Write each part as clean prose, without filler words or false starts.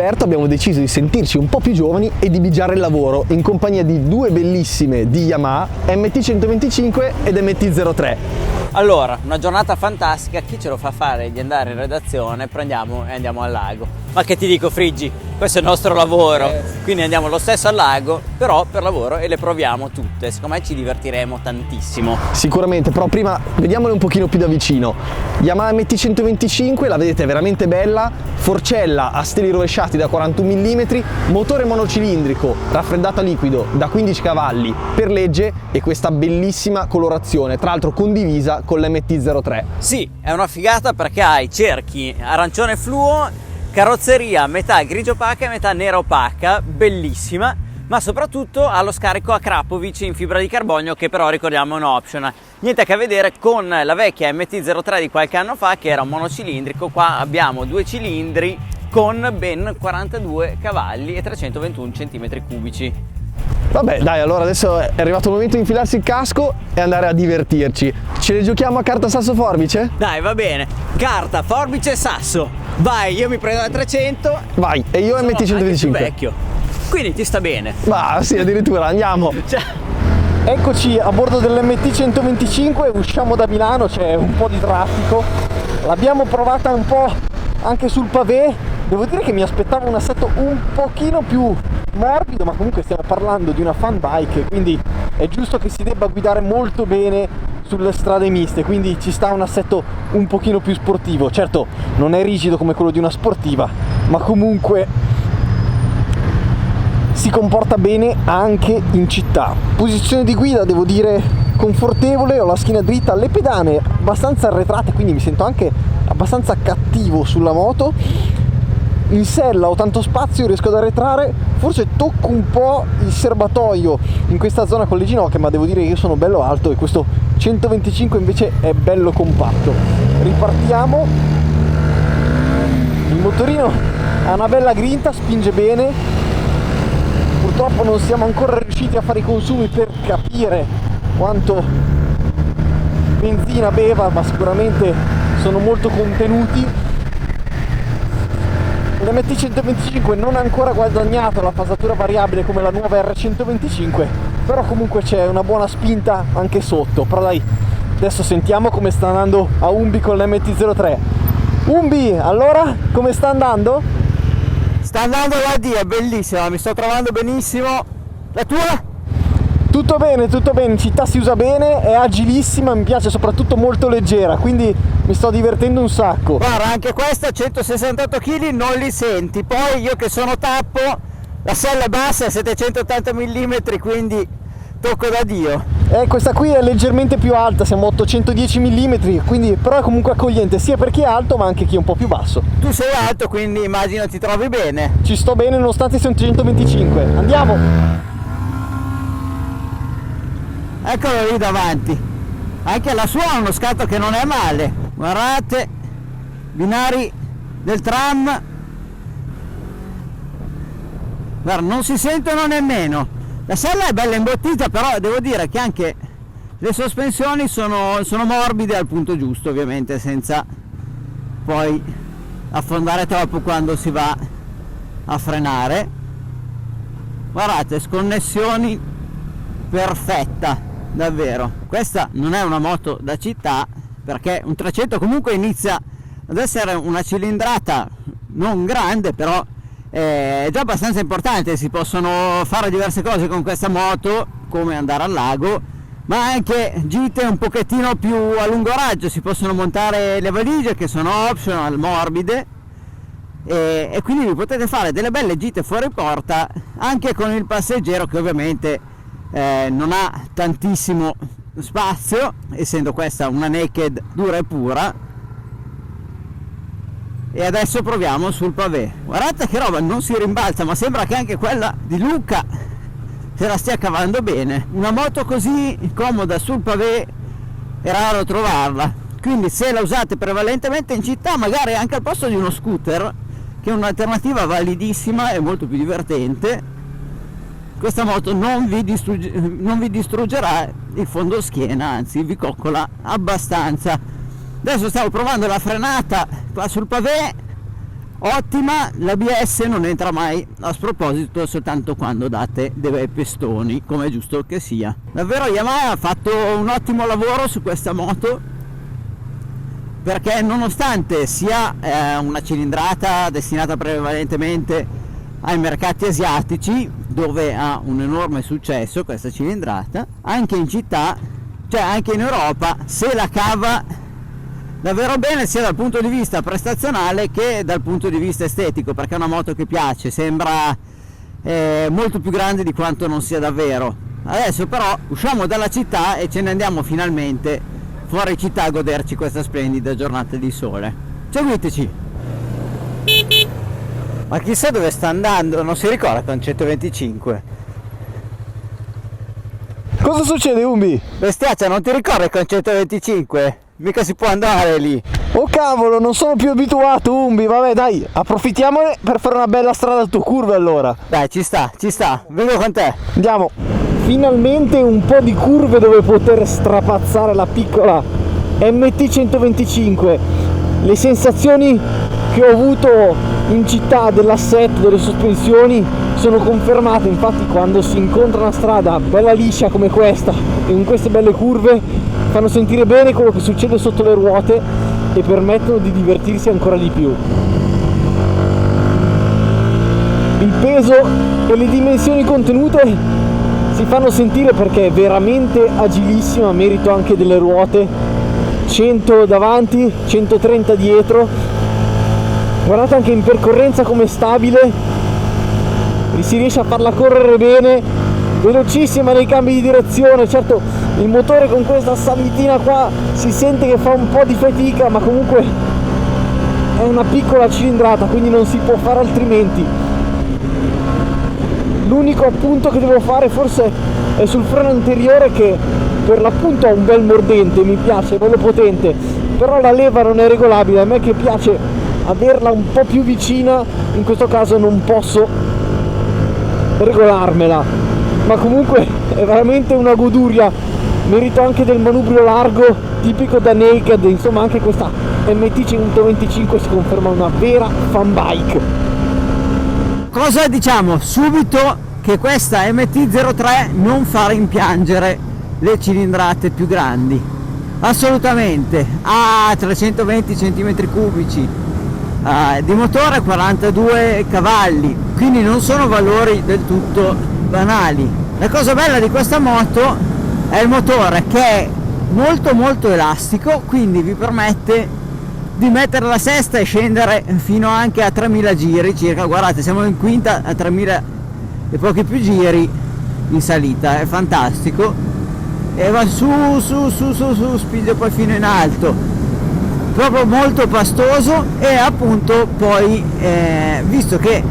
Roberto abbiamo deciso di sentirci un po' più giovani e di bigiare il lavoro in compagnia di due bellissime di Yamaha MT125 ed MT-03. Allora, una giornata fantastica, chi ce lo fa fare di andare in redazione? Prendiamo e andiamo al lago. Ma che ti dico, Friggi, questo è il nostro lavoro, quindi andiamo lo stesso al lago, però per lavoro, e le proviamo tutte. Secondo me ci divertiremo tantissimo. Sicuramente, però prima vediamole un pochino più da vicino. Yamaha MT125, la vedete, è veramente bella, forcella a steli rovesciati da 41 mm, motore monocilindrico raffreddato a liquido da 15 cavalli per legge e questa bellissima colorazione, tra l'altro condivisa con l'MT-03. Sì, è una figata perché hai cerchi arancione fluo, carrozzeria metà grigio opaca e metà nera opaca, bellissima, ma soprattutto ha lo scarico a Krapovic in fibra di carbonio, che però ricordiamo è un optional. Niente a che vedere con la vecchia MT-03 di qualche anno fa, che era un monocilindrico. Qua abbiamo due cilindri con ben 42 cavalli e 321 cm3. Vabbè, dai, allora adesso è arrivato il momento di infilarsi il casco e andare a divertirci. Ce le giochiamo a carta, sasso, forbice? Dai, va bene. Carta, forbice, sasso. Vai, io mi prendo la 300. Vai, e io Sono MT125. anche più vecchio, quindi ti sta bene. Ma sì, addirittura, andiamo. Eccoci a bordo dell'MT125, usciamo da Milano, c'è un po' di traffico. L'abbiamo provata un po' anche sul pavé. Devo dire che mi aspettavo un assetto un pochino più morbido, ma comunque stiamo parlando di una fan bike, quindi è giusto che si debba guidare molto bene sulle strade miste, quindi ci sta un assetto un pochino più sportivo. Certo, non è rigido come quello di una sportiva, ma comunque si comporta bene anche in città. Posizione di guida, devo dire, confortevole, ho la schiena dritta, le pedane abbastanza arretrate, quindi mi sento anche abbastanza cattivo sulla moto. In sella ho tanto spazio, riesco ad arretrare, forse tocco un po' il serbatoio in questa zona con le ginocchia, ma devo dire che io sono bello alto e questo 125 invece è bello compatto. Ripartiamo, il motorino ha una bella grinta, spinge bene. Purtroppo non siamo ancora riusciti a fare i consumi per capire quanto benzina beva, ma sicuramente sono molto contenuti. L'MT125 non ha ancora guadagnato la fasatura variabile come la nuova R125, però comunque c'è una buona spinta anche sotto. Però dai, adesso sentiamo come sta andando a Umbi con l'MT-03. Umbi, allora, come sta andando? Sta andando da Dio, è bellissima, mi sto trovando benissimo. La tua? Tutto bene, in città si usa bene, è agilissima, mi piace, soprattutto molto leggera, quindi mi sto divertendo un sacco. Guarda, anche questa 168 kg non li senti, poi io che sono tappo, la sella è bassa, è 780 mm, quindi tocco da Dio. Questa qui è leggermente più alta, siamo a 810 mm, quindi però è comunque accogliente sia per chi è alto ma anche chi è un po' più basso. Tu sei alto, quindi immagino ti trovi bene. Ci sto bene nonostante sia un 125. Andiamo! Eccolo lì davanti, anche la sua ha uno scatto che non è male. Guardate, binari del tram, guarda, non si sentono nemmeno. La sella è bella imbottita, però devo dire che anche le sospensioni sono morbide al punto giusto, ovviamente senza poi affondare troppo quando si va a frenare. Guardate, sconnessioni perfetta, davvero. Questa non è una moto da città, perché un 300 comunque inizia ad essere una cilindrata non grande, però è già abbastanza importante. Si possono fare diverse cose con questa moto, come andare al lago, ma anche gite un pochettino più a lungo raggio. Si possono montare le valigie che sono optional, morbide, e quindi vi potete fare delle belle gite fuori porta anche con il passeggero, che ovviamente non ha tantissimo spazio, essendo questa una naked dura e pura. E adesso proviamo sul pavé. Guardate che roba, non si rimbalza, ma sembra che anche quella di Luca se la stia cavando bene. Una moto così comoda sul pavé è raro trovarla, quindi se la usate prevalentemente in città, magari anche al posto di uno scooter, che è un'alternativa validissima e molto più divertente, questa moto non vi distruggerà il fondoschiena, anzi vi coccola abbastanza. Adesso stavo provando la frenata qua sul pavé, ottima, l'ABS non entra mai a sproposito, soltanto quando date dei bei pestoni, come è giusto che sia. Davvero Yamaha ha fatto un ottimo lavoro su questa moto, perché nonostante sia una cilindrata destinata prevalentemente ai mercati asiatici, dove ha un enorme successo questa cilindrata, anche in città, cioè anche in Europa, se la cava davvero bene, sia dal punto di vista prestazionale che dal punto di vista estetico, perché è una moto che piace, sembra molto più grande di quanto non sia davvero. Adesso però usciamo dalla città e ce ne andiamo finalmente fuori città a goderci questa splendida giornata di sole. Seguiteci. Ma chissà dove sta andando, non si ricorda con 125. Cosa succede, Umbi? Bestiaccia, non ti ricordi con 125? Mica si può andare lì. Oh cavolo, non sono più abituato, Umbi. Vabbè, dai, approfittiamone per fare una bella strada a 2 curve allora. Dai, ci sta, vengo con te. Andiamo. Finalmente un po' di curve dove poter strapazzare la piccola MT 125. Le sensazioni che ho avuto in città dell'assetto, delle sospensioni sono confermate. Infatti quando si incontra una strada bella liscia come questa e in queste belle curve fanno sentire bene quello che succede sotto le ruote e permettono di divertirsi ancora di più. Il peso e le dimensioni contenute si fanno sentire perché è veramente agilissima, a merito anche delle ruote, 100 davanti, 130 dietro. Guardate anche in percorrenza come stabile, si riesce a farla correre bene, velocissima nei cambi di direzione. Certo, il motore con questa salitina qua si sente che fa un po' di fatica, ma comunque è una piccola cilindrata, quindi non si può fare altrimenti. L'unico appunto che devo fare forse è sul freno anteriore, che per l'appunto ha un bel mordente, mi piace, è bello potente, però la leva non è regolabile. A me che piace averla un po' più vicina, in questo caso non posso regolarmela, ma comunque è veramente una goduria. Merito anche del manubrio largo tipico da naked. Insomma, anche questa MT 125 si conferma una vera fan bike. Cosa diciamo subito? Che questa MT-03 non fa rimpiangere le cilindrate più grandi, assolutamente. Ha 320 cm3, di motore 42 cavalli, quindi non sono valori del tutto banali. La cosa bella di questa moto è il motore, che è molto elastico, quindi vi permette di mettere la sesta e scendere fino anche a 3000 giri circa. Guardate, siamo in quinta a 3000 e pochi più giri in salita, è fantastico, e va su, spinge poi fino in alto, proprio molto pastoso. E appunto poi visto che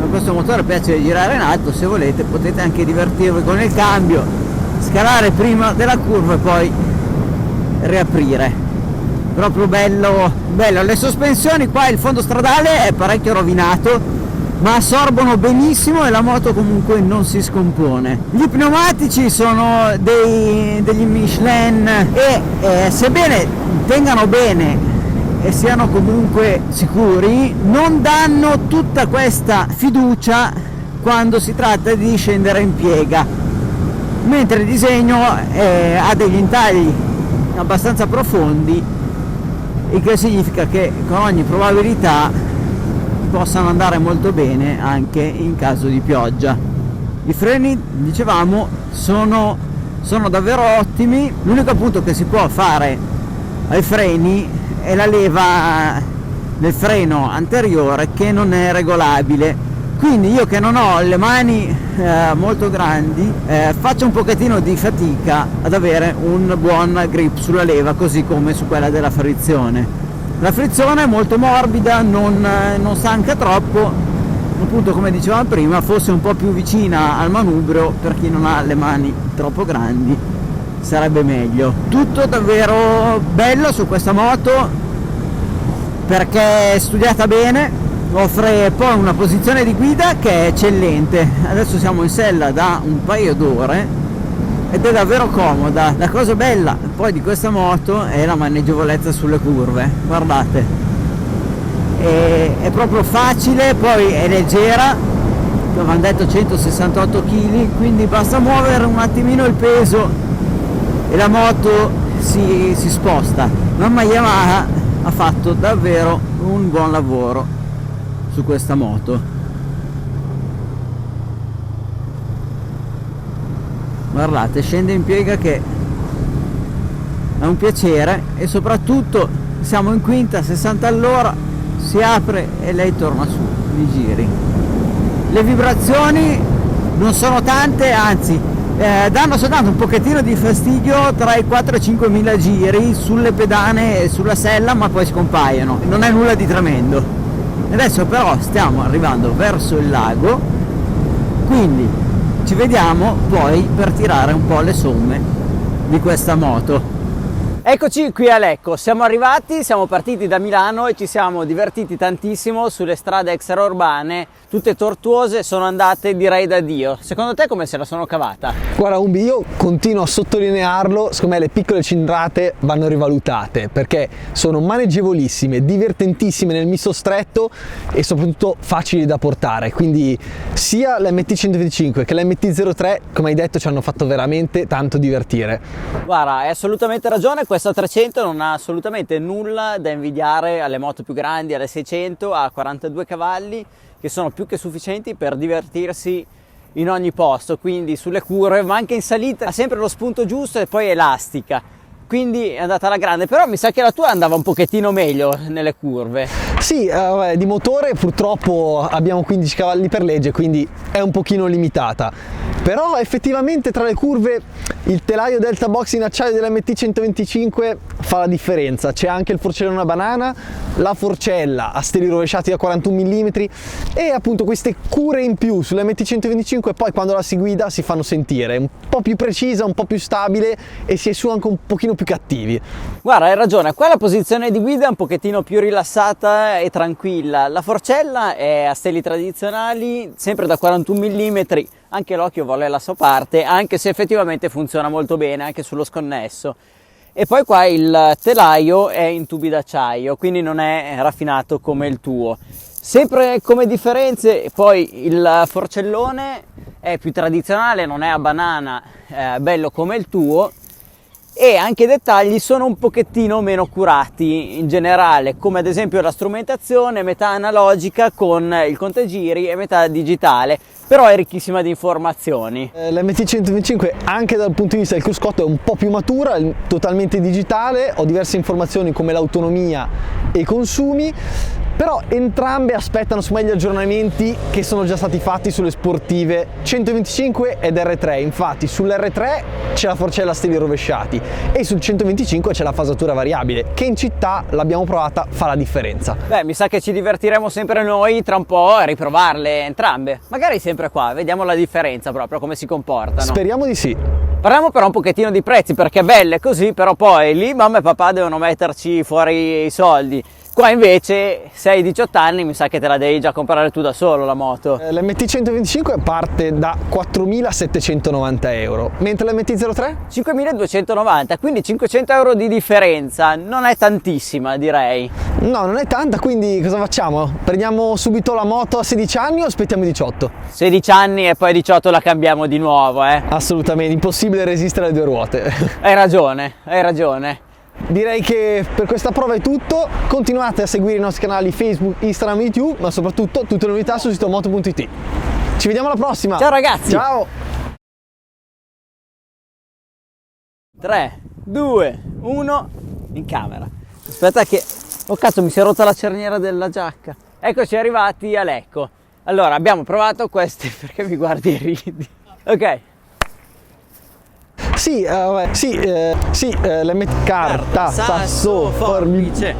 questo motore piace girare in alto, se volete potete anche divertirvi con il cambio, scalare prima della curva e poi riaprire. Proprio bello. Le sospensioni qua, il fondo stradale è parecchio rovinato, ma assorbono benissimo e la moto comunque non si scompone. Gli pneumatici sono degli Michelin e sebbene tengano bene e siano comunque sicuri, non danno tutta questa fiducia quando si tratta di scendere in piega, mentre il disegno ha degli intagli abbastanza profondi, il che significa che con ogni probabilità possano andare molto bene anche in caso di pioggia. I freni, dicevamo, sono davvero ottimi. L'unico appunto che si può fare ai freni è la leva del freno anteriore, che non è regolabile, quindi io che non ho le mani molto grandi faccio un pochettino di fatica ad avere un buon grip sulla leva, così come su quella della frizione. La frizione è molto morbida, non stanca troppo, appunto come dicevamo prima, fosse un po' più vicina al manubrio per chi non ha le mani troppo grandi sarebbe meglio. Tutto davvero bello su questa moto perché è studiata bene, offre poi una posizione di guida che è eccellente. Adesso siamo in sella da un paio d'ore ed è davvero comoda. La cosa bella poi di questa moto è la maneggevolezza sulle curve, guardate, è proprio facile, poi è leggera, avevano detto 168 kg, quindi basta muovere un attimino il peso e la moto si sposta. Mamma Yamaha ha fatto davvero un buon lavoro su questa moto. Guardate, scende in piega che è un piacere, e soprattutto siamo in quinta, 60 all'ora, si apre e lei torna su i giri. Le vibrazioni non sono tante, anzi danno soltanto un pochettino di fastidio tra i 4 e 5 mila giri sulle pedane e sulla sella, ma poi scompaiono, non è nulla di tremendo. Adesso però stiamo arrivando verso il lago, quindi ci vediamo poi per tirare un po' le somme di questa moto. Eccoci qui a Lecco, siamo arrivati, siamo partiti da Milano e ci siamo divertiti tantissimo sulle strade extraurbane, tutte tortuose, sono andate direi da Dio. Secondo te come se la sono cavata? Guarda Umbi, io continuo a sottolinearlo, secondo me le piccole cilindrate vanno rivalutate perché sono maneggevolissime, divertentissime nel misto stretto e soprattutto facili da portare, quindi sia l'MT125 che l'MT03, come hai detto, ci hanno fatto veramente tanto divertire. Guarda, hai assolutamente ragione, questa 300 non ha assolutamente nulla da invidiare alle moto più grandi, alle 600, a 42 cavalli, che sono più che sufficienti per divertirsi in ogni posto, quindi sulle curve, ma anche in salita ha sempre lo spunto giusto e poi elastica, quindi è andata alla grande. Però mi sa che la tua andava un pochettino meglio nelle curve. Sì, di motore purtroppo abbiamo 15 cavalli per legge, quindi è un pochino limitata, però effettivamente tra le curve il telaio Delta Box in acciaio dell'MT125 fa la differenza. C'è anche il forcellone a banana, la forcella a steli rovesciati da 41 mm e appunto queste cure in più sull'MT125, poi quando la si guida si fanno sentire un po' più precisa, un po' più stabile e si è su anche un pochino più cattivi. Guarda, hai ragione, qua la posizione di guida è un pochettino più rilassata e tranquilla. La forcella è a steli tradizionali, sempre da 41 mm, anche l'occhio vuole la sua parte, anche se effettivamente funziona molto bene anche sullo sconnesso. E poi qua il telaio è in tubi d'acciaio, quindi non è raffinato come il tuo. Sempre come differenze, poi il forcellone è più tradizionale, non è a banana, bello come il tuo, e anche i dettagli sono un pochettino meno curati in generale, come ad esempio la strumentazione, metà analogica con il contegiri e metà digitale, però è ricchissima di informazioni. L'MT125 anche dal punto di vista del cruscotto è un po' più matura, è totalmente digitale, ho diverse informazioni come l'autonomia e i consumi, però entrambe aspettano su me gli aggiornamenti che sono già stati fatti sulle sportive 125 ed R3. Infatti sull'R3 c'è la forcella a steli rovesciati e sul 125 c'è la fasatura variabile, che in città l'abbiamo provata, fa la differenza. Beh, mi sa che ci divertiremo sempre noi tra un po' a riprovarle entrambe, magari sempre qua, vediamo la differenza proprio, come si comportano. Speriamo di sì. Parliamo però un pochettino di prezzi, perché belle così, però poi lì mamma e papà devono metterci fuori i soldi. Qua invece, se hai 18 anni, mi sa che te la devi già comprare tu da solo la moto. L'MT125 parte da 4.790 euro, mentre l'MT03? 5.290, quindi 500 euro di differenza, non è tantissima direi. No, non è tanta, quindi cosa facciamo? Prendiamo subito la moto a 16 anni o aspettiamo 18? 16 anni e poi 18 la cambiamo di nuovo, Assolutamente, impossibile resistere alle due ruote. Hai ragione, hai ragione. Direi che per questa prova è tutto. Continuate a seguire i nostri canali Facebook, Instagram e YouTube, ma soprattutto tutte le novità sul sito moto.it. Ci vediamo alla prossima. Ciao ragazzi. Ciao. 3, 2, 1, in camera. Aspetta che... Oh cazzo, mi si è rotta la cerniera della giacca. Eccoci arrivati a Lecco. Allora, abbiamo provato queste... Perché mi guardi e ridi? Ok. Sì, l'MT carta, sasso, forbice.